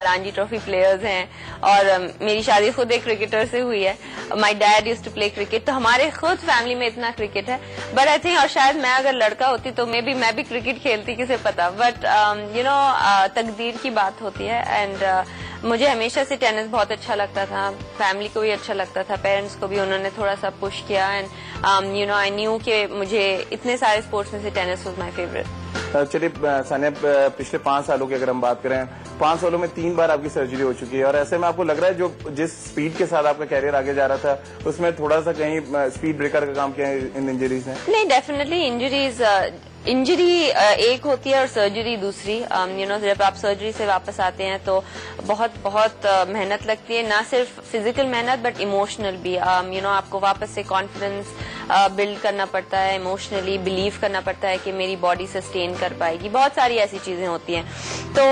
Ranji trophy players हैं और मेरी शादी खुद एक क्रिकेटर से हुई है। My dad used to play cricket, तो हमारे खुद फैमिली में इतना क्रिकेट है। बट आई थिंक, और शायद मैं अगर लड़का होती तो मैं भी क्रिकेट खेलती, किसे पता। बट तकदीर की बात होती है। एंड मुझे हमेशा से टेनिस बहुत अच्छा लगता था, फैमिली को भी अच्छा लगता था, पेरेंट्स को भी उन्होंने थोड़ा सा पुश किया। एंड आई न्यू कि मुझे इतने सारे स्पोर्ट्स में से टेनिस वाज माय फेवरेट। चलिए सानिया, पिछले 5 सालों की अगर हम बात करें, 5 सालों में 3 बार आपकी सर्जरी हो चुकी है, और ऐसे में आपको लग रहा है जो जिस स्पीड के साथ आपका कैरियर आगे जा रहा था उसमें थोड़ा सा कहीं स्पीड ब्रेकर का काम किया है इन इंजरीज ने? नहीं, डेफिनेटली इंजरी एक होती है और सर्जरी दूसरी। जब आप सर्जरी से वापस आते हैं तो बहुत मेहनत लगती है, ना सिर्फ फिजिकल मेहनत बट इमोशनल भी। आपको वापस से कॉन्फिडेंस बिल्ड करना पड़ता है, इमोशनली बिलीव करना पड़ता है कि मेरी बॉडी सस्टेन कर पाएगी। बहुत सारी ऐसी चीजें होती हैं। तो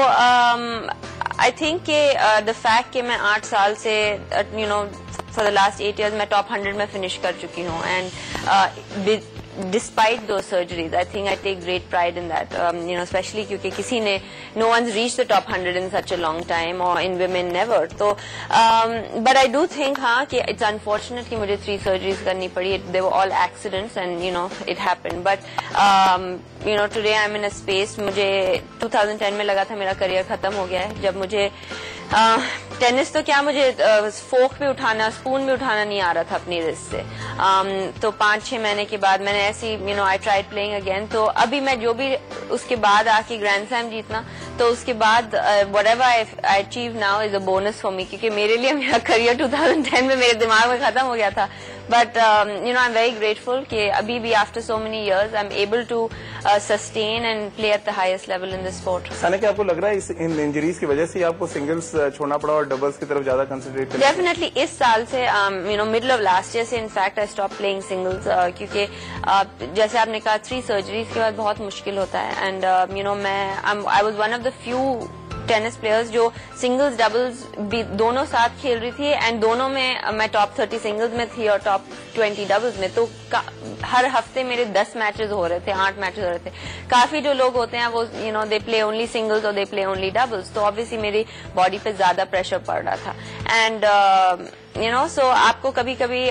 आई थिंक कि द फैक्ट कि मैं 8 साल से फॉर द लास्ट 8 years मैं टॉप 100 में फिनिश कर चुकी हूँ। And despite those surgeries, I think I take great pride in that, especially क्योंकि किसी ने no one's reached the top 100 in such a long time, or in women never. तो but I do think हाँ कि it's unfortunate कि मुझे 3 surgeries करनी पड़ी. They were all accidents and it happened. But today I'm in a space, मुझे 2010 में लगा था मेरा करियर खत्म हो गया है। जब मुझे टेनिस तो क्या, मुझे फोक भी उठाना, स्पून भी उठाना नहीं आ रहा था अपनी रिस्ट से। तो 5-6 महीने के बाद मैंने ऐसी आई ट्राइड प्लेइंग अगेन। तो अभी मैं जो भी उसके बाद आके ग्रैंड स्लैम जीतना, तो उसके बाद whatever I achieve now is a bonus for me, क्योंकि मेरे लिए मेरा करियर 2010 में मेरे दिमाग में खत्म हो गया था। But I am very grateful कि अभी भी after so many years I am able to sustain and play at the highest level in this sport. Sania, क्या आपको लग रहा है इन इंजरीज की वजह से आपको सिंगल्स छोड़ना पड़ा और डबल्स की तरफ ज्यादा कंसंट्रेट करना? डेफिनेटली इस साल से मिडिल ऑफ लास्ट ईयर से in fact I stop playing singles, क्योंकि जैसे आपने कहा 3 सर्जरीज के बाद बहुत मुश्किल होता है। And I was one of the few tennis players जो सिंगल्स डबल्स भी दोनों साथ खेल रही थी। एंड दोनों में मैं टॉप 30 सिंगल्स में थी और टॉप 20 डबल्स में। तो हर हफ्ते मेरे 10 मैचेस हो रहे थे, 8 मैचेस हो रहे थे। काफी जो लोग होते हैं वो दे प्ले ओनली सिंगल्स और दे प्ले ओनली डबल्स, तो ऑब्वियसली मेरी बॉडी पे ज्यादा प्रेशर पड़ रहा था। एंड सो आपको कभी कभी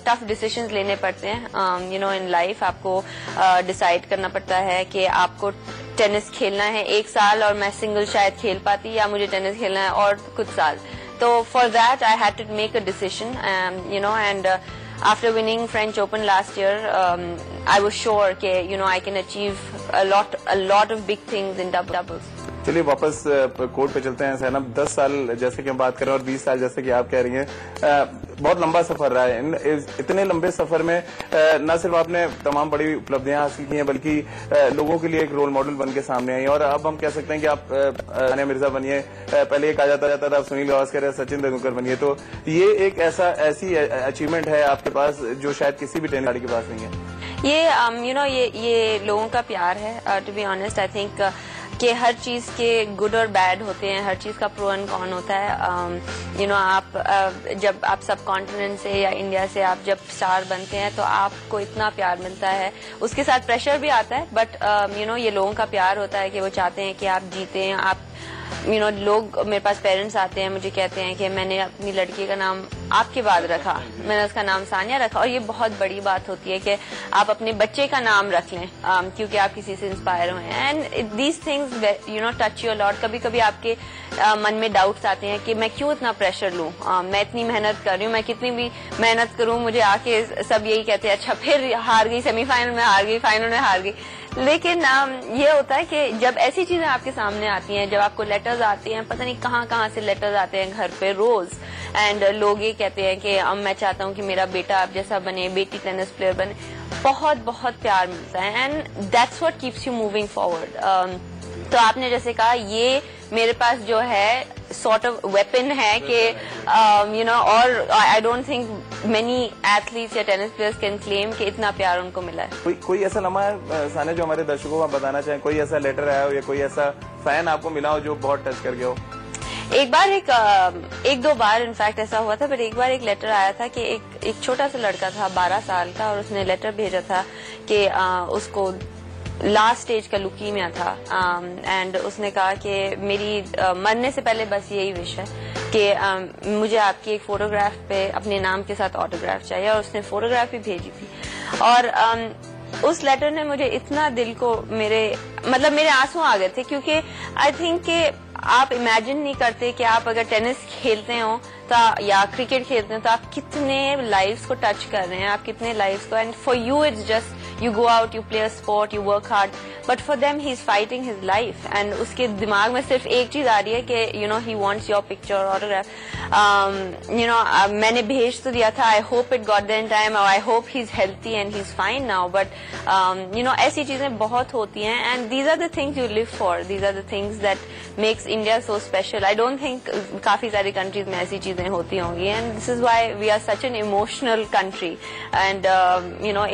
टफ डिसीजंस लेने पड़ते हैं इन लाइफ। आपको डिसाइड करना पड़ता है कि आपको टेनिस खेलना है 1 साल और मैं सिंगल शायद खेल पाती, या मुझे टेनिस खेलना है और कुछ साल। तो for that I had to make a decision, and after winning French Open last year, I was sure कि I can achieve a lot of big things in doubles. चलिए वापस कोर्ट पे चलते हैं सैनब। 10 साल जैसे कि हम बात कर रहे हैं और 20 साल जैसे कि आप कह रही हैं, बहुत लंबा सफर रहा है। इतने लंबे सफर में न सिर्फ आपने तमाम बड़ी उपलब्धियां हासिल की हैं, बल्कि लोगों के लिए एक रोल मॉडल बन के सामने आई। और अब हम कह सकते हैं कि आप सानिया मिर्जा बनिए, पहले ये कहा जाता था सुनील गावस्कर या सचिन तेंदुलकर बनिए। तो ये एक ऐसी अचीवमेंट है आपके पास जो शायद किसी भी टेनिस खिलाड़ी के पास नहीं है। ये लोगों का प्यार है। To be honest, I think कि हर चीज के गुड और बैड होते हैं, हर चीज का प्रो एंड कॉन होता है। आप जब आप सब कॉन्टिनेंट से या इंडिया से आप जब स्टार बनते हैं तो आपको इतना प्यार मिलता है, उसके साथ प्रेशर भी आता है। बट ये लोगों का प्यार होता है कि वो चाहते हैं कि आप जीते हैं। आप लोग, मेरे पास पेरेंट्स आते हैं, मुझे कहते हैं कि मैंने अपनी लड़की का नाम आपके बाद रखा, मैंने उसका नाम सानिया रखा। और ये बहुत बड़ी बात होती है कि आप अपने बच्चे का नाम रख लें क्योंकि आप किसी से इंस्पायर हुए हैं। And these things touch you lot. कभी कभी आपके मन में डाउट्स आते हैं कि मैं क्यों इतना प्रेशर लूं, मैं इतनी मेहनत कर रही हूँ, मैं कितनी भी मेहनत करूं, मुझे आके सब यही कहते हैं अच्छा फिर हार गई, सेमीफाइनल में हार गई, फाइनल में हार गई। लेकिन ये होता है कि जब ऐसी चीजें आपके सामने आती हैं, जब आपको लेटर्स आते हैं, पता नहीं कहाँ से लेटर्स आते हैं घर पे रोज, एंड लोग ये कहते हैं कि अब मैं चाहता हूँ कि मेरा बेटा आप जैसा बने, बेटी टेनिस प्लेयर बने, बहुत प्यार मिलता है। And that's what keeps you moving forward. तो आपने जैसे कहा, ये मेरे पास जो है सॉर्ट ऑफ वेपन है कि और I don't think many athletes या टेनिस प्लेयर्स कैन क्लेम कि इतना प्यार उनको मिला है। कोई ऐसा लम्हा है सानिया जो हमारे दर्शकों को आप बताना चाहें? कोई ऐसा लेटर आया हो या कोई ऐसा फैन आपको मिला हो जो बहुत टच कर गया हो? एक बार एक दो बार इनफैक्ट ऐसा हुआ था, पर एक बार एक लेटर आया था कि एक छोटा सा लड़का था 12 साल का, और उसने लेटर भेजा था कि उसको लास्ट स्टेज का लुकीमिया था एंड उसने कहा कि मेरी मरने से पहले बस यही विश है कि मुझे आपकी एक फोटोग्राफ पे अपने नाम के साथ ऑटोग्राफ चाहिए, और उसने फोटोग्राफ भी भेजी थी। और उस लेटर ने मुझे इतना दिल को मेरे आंसू आ गए थे, क्योंकि आई थिंक कि आप इमेजिन नहीं करते कि आप अगर टेनिस खेलते हो तो या क्रिकेट खेलते हो तो आप कितने लाइव्स को टच कर रहे हैं, आप कितने लाइव्स को, and for you it's just you go out, you play a sport, you work hard, but for them he's fighting his life, and उसके दिमाग में सिर्फ एक चीज आ रही है कि he wants your picture or autograph. मैंने भेज तो दिया था, I hope it got there in time, or I hope he's healthy and he's fine now, but ऐसी चीजें बहुत होती हैं, and these are the things you live for, these are the things that makes India so special. I don't think काफी सारी countries में ऐसी चीजें होती होंगी, and this is why we are such an emotional country, and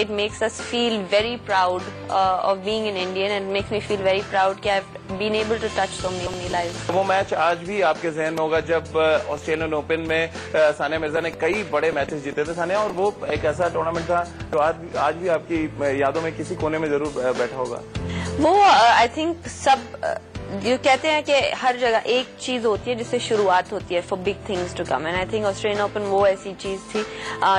it makes us feel very proud of being an Indian, and makes me feel very proud कि I've been able to touch so many lives. वो match आज भी आपके जहन में होगा जब Australian open में सानिया मिर्जा ने कई बड़े मैचेस जीते थे सानिया, और वो एक ऐसा टूर्नामेंट था जो आज भी आपकी यादों में किसी कोने में जरूर बैठा होगा। वो आई थिंक सब जो कहते हैं कि हर जगह एक चीज होती है जिससे शुरुआत होती है for big things to come, and I think Australian Open वो ऐसी चीज थी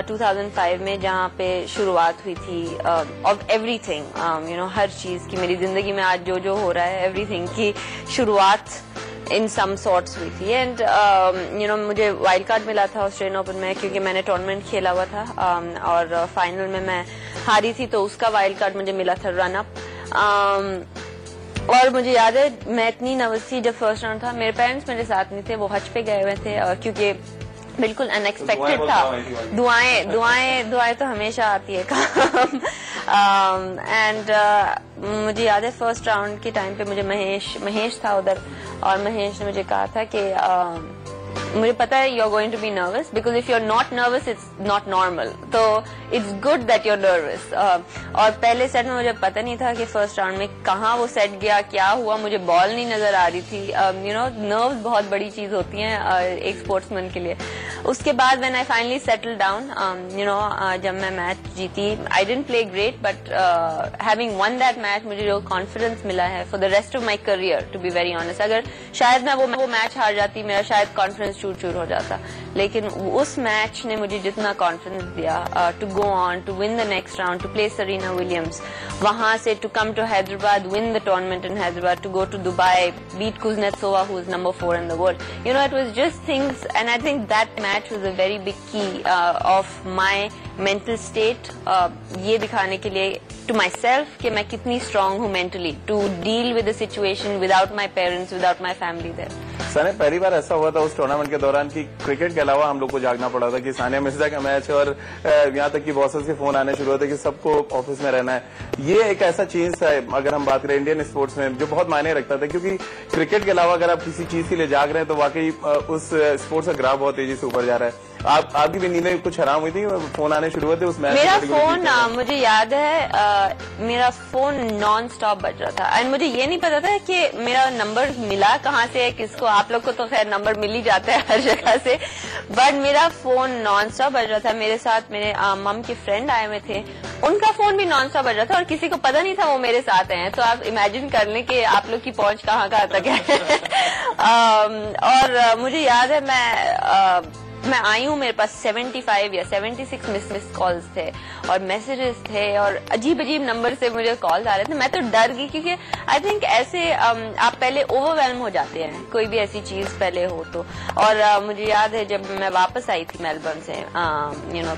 2005 में जहाँ पे शुरुआत हुई थी ऑफ एवरीथिंग, हर चीज की। मेरी जिंदगी में आज जो हो रहा है एवरीथिंग की शुरुआत इन सम सॉर्ट्स हुई थी, एंड मुझे वाइल्ड कार्ड मिला था ऑस्ट्रेलियन ओपन में क्योंकि मैंने टूर्नामेंट खेला हुआ था, और फाइनल में मैं हारी थी तो उसका वाइल्ड कार्ड मुझे मिला था रन अप। और मुझे याद है मैं इतनी नर्वस थी जब फर्स्ट राउंड था, मेरे पेरेंट्स मेरे साथ नहीं थे, वो हज पे गए हुए थे, और क्योंकि बिल्कुल अनएक्सपेक्टेड था। दुआएं तो हमेशा आती है काम। एंड मुझे याद है फर्स्ट राउंड के टाइम पे मुझे महेश था उधर, और महेश ने मुझे कहा था कि मुझे पता है you are going to be nervous, because if you are not nervous it's not normal, तो it's good that you are nervous. और पहले सेट में मुझे पता नहीं था कि फर्स्ट राउंड में कहाँ वो सेट गया, क्या हुआ, मुझे बॉल नहीं नजर आ रही थी। नर्व्स बहुत बड़ी चीज होती हैं एक स्पोर्ट्समैन के लिए। उसके बाद when I finally settle down, जब मैं मैच जीती, I didn't play great, but having won that match मुझे जो कॉन्फिडेंस मिला है for the rest of my career, to be very honest. अगर शायद मैं वो मैच हार जाती, मेरा शायद कॉन्फिडेंस चूर हो जाता, लेकिन उस मैच ने मुझे जितना कॉन्फिडेंस दिया to go on to win the next round, to play Serena Williams, वहां से to come to Hyderabad, win the tournament in Hyderabad, to go to Dubai, beat Kuznetsova who is number 4 in the world, it was just things, and I think that match was a very big key of my mental state, ये दिखाने के लिए to myself कि मैं कितनी strong हूँ mentally to deal with the situation without my parents, without my family there. Sania, पहली बार ऐसा हुआ था उस टूर्नामेंट के दौरान कि क्रिकेट के अलावा हम लोग को जागना पड़ा था कि सानिया मिर्जा का मैच है, और यहाँ तक कि बॉसेस के फोन आने शुरू होते कि सबको ऑफिस में रहना है। ये एक ऐसा चीज था, अगर हम बात करें इंडियन स्पोर्ट्स में, जो बहुत मायने रखता था, क्योंकि क्रिकेट के अलावा अगर आप किसी चीज के लिए जाग रहे हैं तो वाकई उस स्पोर्ट्स का ग्राफ बहुत तेजी से ऊपर जा रहा है। आपकी भी नींदें कुछ हराम हुई थी, फोन आने शुरू हुए थे उस मैच? मेरा फोन मुझे याद है मेरा फोन नॉन स्टॉप बज रहा था, एंड मुझे ये नहीं पता था कि मेरा नंबर मिला कहाँ से है, किसको। आप लोग को तो खैर नंबर मिल ही जाता है हर जगह से, बट मेरा फोन नॉन स्टॉप बज रहा था। मेरे साथ मेरे मम के फ्रेंड आए हुए थे, उनका फोन भी नॉन स्टॉप बज रहा था, और किसी को पता नहीं था वो मेरे साथ हैं। तो आप इमेजिन कर लें कि आप लोग की पहुंच कहाँ तक है। और मुझे याद है मैं आई हूँ, मेरे पास 75 या 76 मिस कॉल्स थे और मैसेजेस थे, और अजीब अजीब नंबर से मुझे कॉल्स आ रहे थे। मैं तो डर गई, क्योंकि आई थिंक ऐसे आप पहले ओवरवेल्म हो जाते हैं कोई भी ऐसी चीज पहले हो तो। और मुझे याद है जब मैं वापस आई थी मेलबर्न से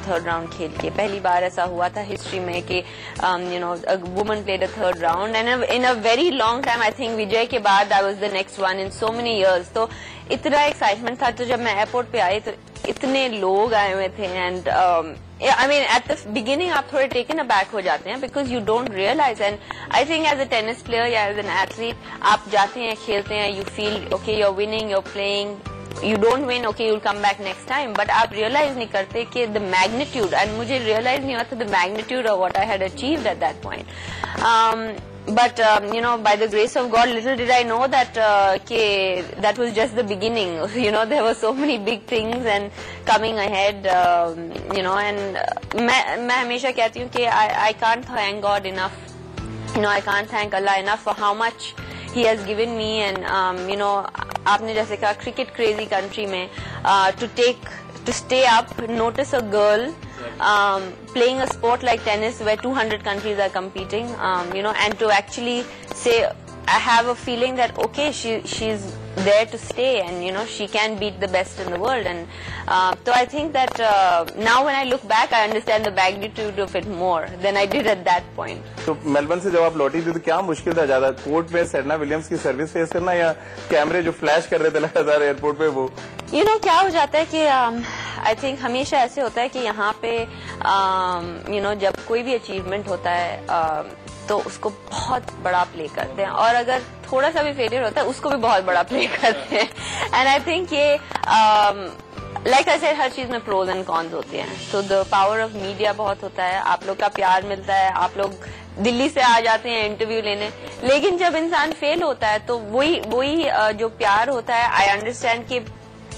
थर्ड राउंड खेल के, पहली बार ऐसा हुआ था हिस्ट्री में कि woman played a third round, and in a very long time, I think Vijay के बाद I was the next one in so many years. तो इतना एक्साइटमेंट था। तो जब मैं एयरपोर्ट पे आई तो इतने लोग आए हुए थे, and I mean at the beginning आप थोड़े टेकन अबैक हो जाते हैं, because you don't realize. And I think as a tennis player या एज एन एथलीट, आप जाते हैं, खेलते हैं, you feel okay, you are winning, you are playing, you don't win, okay, you'll come back next time, but आप realize नहीं करते कि the magnitude, and मुझे realize नहीं होता the magnitude of what I had achieved at that point. But by the grace of God, little did I know that that was just the beginning. There were so many big things and coming ahead. And मैं हमेशा कहती हूँ कि I can't thank God enough I can't thank Allah enough for how much He has given me, and आपने जैसे कहा cricket crazy country में to stay up, notice a girl playing a sport like tennis where 200 countries are competing, and to actually say, I have a feeling that okay, she's there to stay, and she can beat the best in the world. And so I think that now when I look back, I understand the magnitude of it more than I did at that point. तो Melbourne से जब आप लौटी थी तो क्या मुश्किल था ज्यादा, कोर्ट में सेरेना विलियम्स की सर्विस फेस करना या कैमरे जो फ्लैश कर रहे थे लगातार एयरपोर्ट पे वो? क्या हो जाता है कि आई थिंक हमेशा ऐसे होता है कि यहाँ पे जब कोई भी अचीवमेंट होता है तो उसको बहुत बड़ा प्ले करते हैं, और अगर थोड़ा सा भी फेलियर होता है उसको भी बहुत बड़ा प्ले करते हैं. एंड आई थिंक ये लाइक ऐसे हर चीज में प्रोज एंड कॉन्स होते हैं. तो द पावर ऑफ मीडिया बहुत होता है, आप लोग का प्यार मिलता है, आप लोग दिल्ली से आ जाते हैं इंटरव्यू लेने, लेकिन जब इंसान फेल होता है तो वही जो प्यार होता है, आई अंडरस्टैंड कि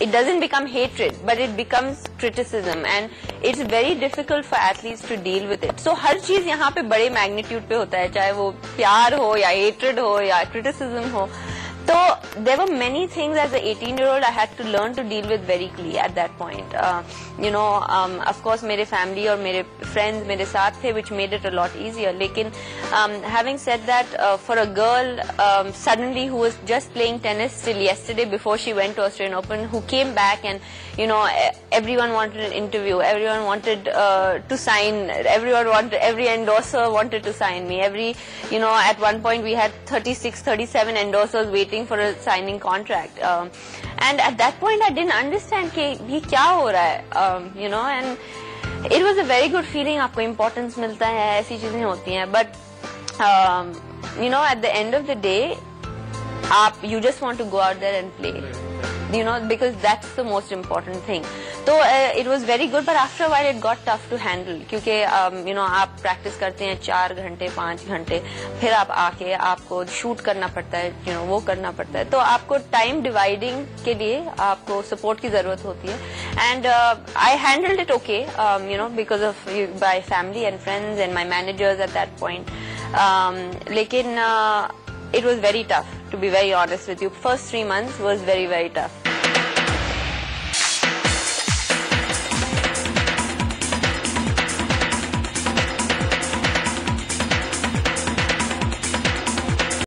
it doesn't become hatred, but it becomes criticism, and it's very difficult for athletes to deal with it. So हर चीज यहाँ पे बड़े मैग्नीट्यूड पे होता है, चाहे वो प्यार हो या hatred हो या criticism हो. So there were many things as an 18-year-old I had to learn to deal with very clearly at that point. Of course मेरे family और मेरे friends मेरे साथ थे, which made it a lot easier. लेकिन having said that, for a girl suddenly who was just playing tennis till yesterday before she went to Australian Open, who came back and everyone wanted an interview, everyone wanted to sign, every endorser wanted to sign me. At one point we had 36, 37 endorsers waiting for a signing contract, and at that point I didn't understand कि ये क्या हो रहा है, and it was a very good feeling. आपको importance मिलता है, ऐसी चीजें होती हैं, but at the end of the day you just want to go out there and play, because that's the most important thing. So it was very good, but after a while it got tough to handle, क्योंकि आप practice करते हैं 4 घंटे 5 घंटे, फिर आप आके आपको शूट करना पड़ता है, वो करना पड़ता है, तो आपको टाइम डिवाइडिंग के लिए आपको सपोर्ट की जरूरत होती है. And I handled it okay, because of by family and friends and my managers at that point. लेकिन it was very tough, to be very honest with you. First 3 months was very, very tough.